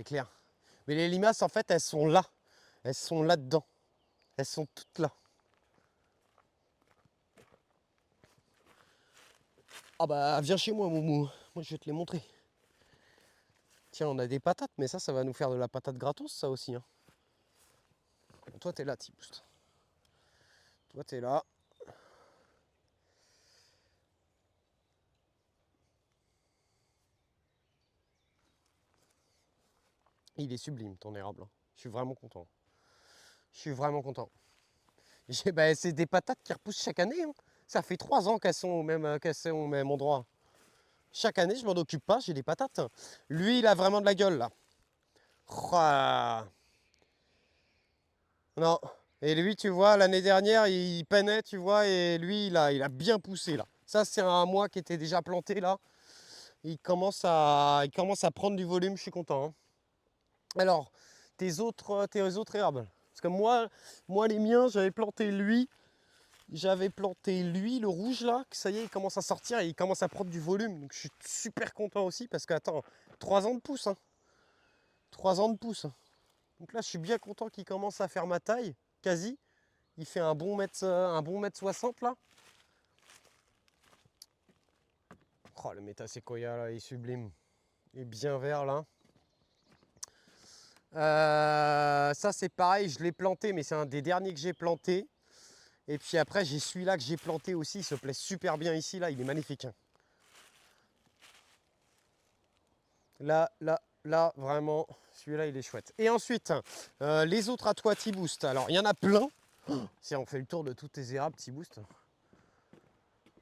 c'est clair. Mais les limaces, en fait, elles sont là. Elles sont là-dedans. Elles sont toutes là. Ah bah, viens chez moi, Moumou. Moi, je vais te les montrer. Tiens, on a des patates, mais ça va nous faire de la patate gratos, ça aussi. Hein. Bon, toi, t'es là, T-Boost. Toi, t'es là. Il est sublime, ton érable. Je suis vraiment content. Je suis vraiment content. Bah, c'est des patates qui repoussent chaque année. Hein. Ça fait 3 ans qu'elles sont au même endroit. Chaque année, je m'en occupe pas, j'ai des patates. Lui, il a vraiment de la gueule, là. Ouah. Non. Et lui, tu vois, l'année dernière, il peinait, tu vois, et lui, il a bien poussé, là. Ça, c'est un mois qui était déjà planté, là. Il commence à prendre du volume, je suis content. Hein. Alors, tes autres herbes. Parce que moi, les miens, j'avais planté lui, le rouge là, que ça y est, il commence à sortir et il commence à prendre du volume. Donc je suis super content aussi parce que, attends, 3 ans de pouce. Hein. 3 ans de pouce. Donc là, je suis bien content qu'il commence à faire ma taille, quasi. Il fait un bon mètre 60 là. Oh, le Metasequoia là, il est sublime. Il est bien vert là. Ça, c'est pareil, je l'ai planté, mais c'est un des derniers que j'ai planté. Et puis après, j'ai celui-là que j'ai planté aussi. Il se plaît super bien ici, là. Il est magnifique. Hein. Là, vraiment, celui-là, il est chouette. Et ensuite, les autres à toi, T-Boost. Alors, il y en a plein. Si on fait le tour de tous tes érables, T-Boost.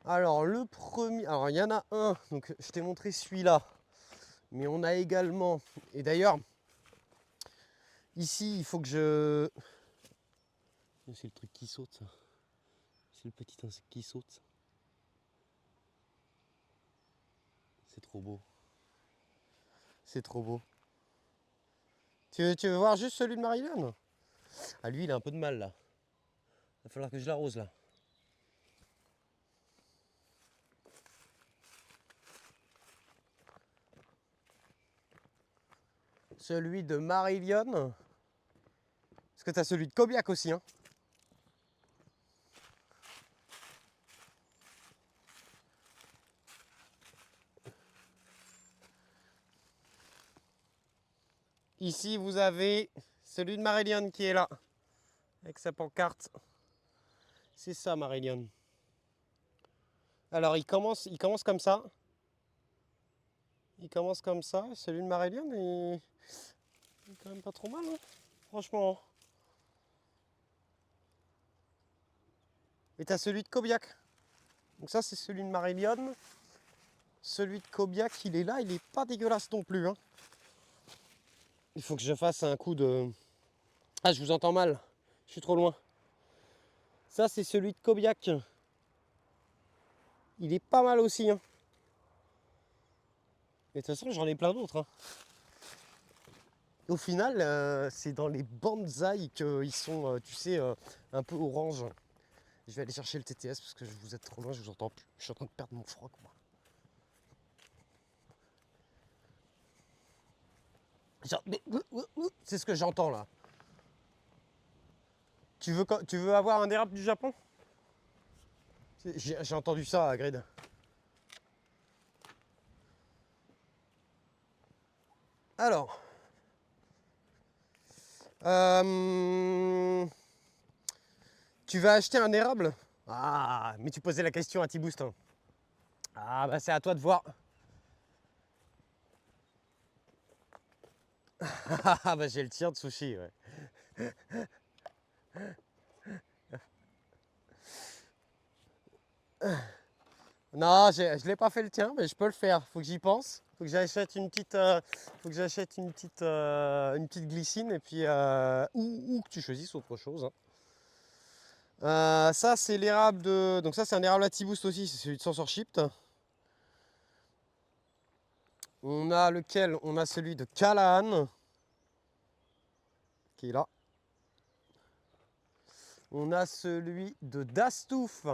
Alors, le premier... Alors, il y en a un. Donc, je t'ai montré celui-là. Mais on a également... Et d'ailleurs, ici, il faut que je... C'est le truc qui saute, ça. C'est le petit insecte qui saute. C'est trop beau. C'est trop beau. Tu veux voir juste celui de Marilyn? Ah, lui, il a un peu de mal, là. Il va falloir que je l'arrose, là. Celui de Marilyn. Parce que tu as celui de Cobiac aussi, hein. Ici, vous avez celui de Marilyn qui est là, avec sa pancarte. C'est ça, Marilyn. Alors, il commence comme ça. Il commence comme ça. Celui de Marilyn, il est quand même pas trop mal, hein. Franchement. Et tu as celui de Cobiac. Donc ça, c'est celui de Marilyn. Celui de Cobiac, il est là. Il est pas dégueulasse non plus, hein. Il faut que je fasse un coup de... Ah, je vous entends mal. Je suis trop loin. Ça, c'est celui de Cobiac. Il est pas mal aussi, hein. Mais de toute façon, j'en ai plein d'autres, hein. Au final, c'est dans les bonsaïs qu'ils sont, tu sais, un peu orange. Je vais aller chercher le TTS parce que vous êtes trop loin, je vous entends plus. Je suis en train de perdre mon froc, moi. C'est ce que j'entends là. Tu veux avoir un érable du Japon? J'ai entendu ça à Grid. Alors. Tu vas acheter un érable? Ah, mais tu posais la question à T-Boost. Hein. Ah, bah c'est à toi de voir. Ah, bah j'ai le tien de sushi, ouais. Non, je l'ai pas fait le tien, mais je peux le faire. Faut que j'y pense. Faut que j'achète une petite glycine et puis ou que tu choisisses autre chose. Hein. Ça c'est l'érable de. Donc ça c'est un érable à T-Boost aussi, c'est celui de Censorship. On a lequel? On a celui de Callahan qui est là. On a celui de Dastouf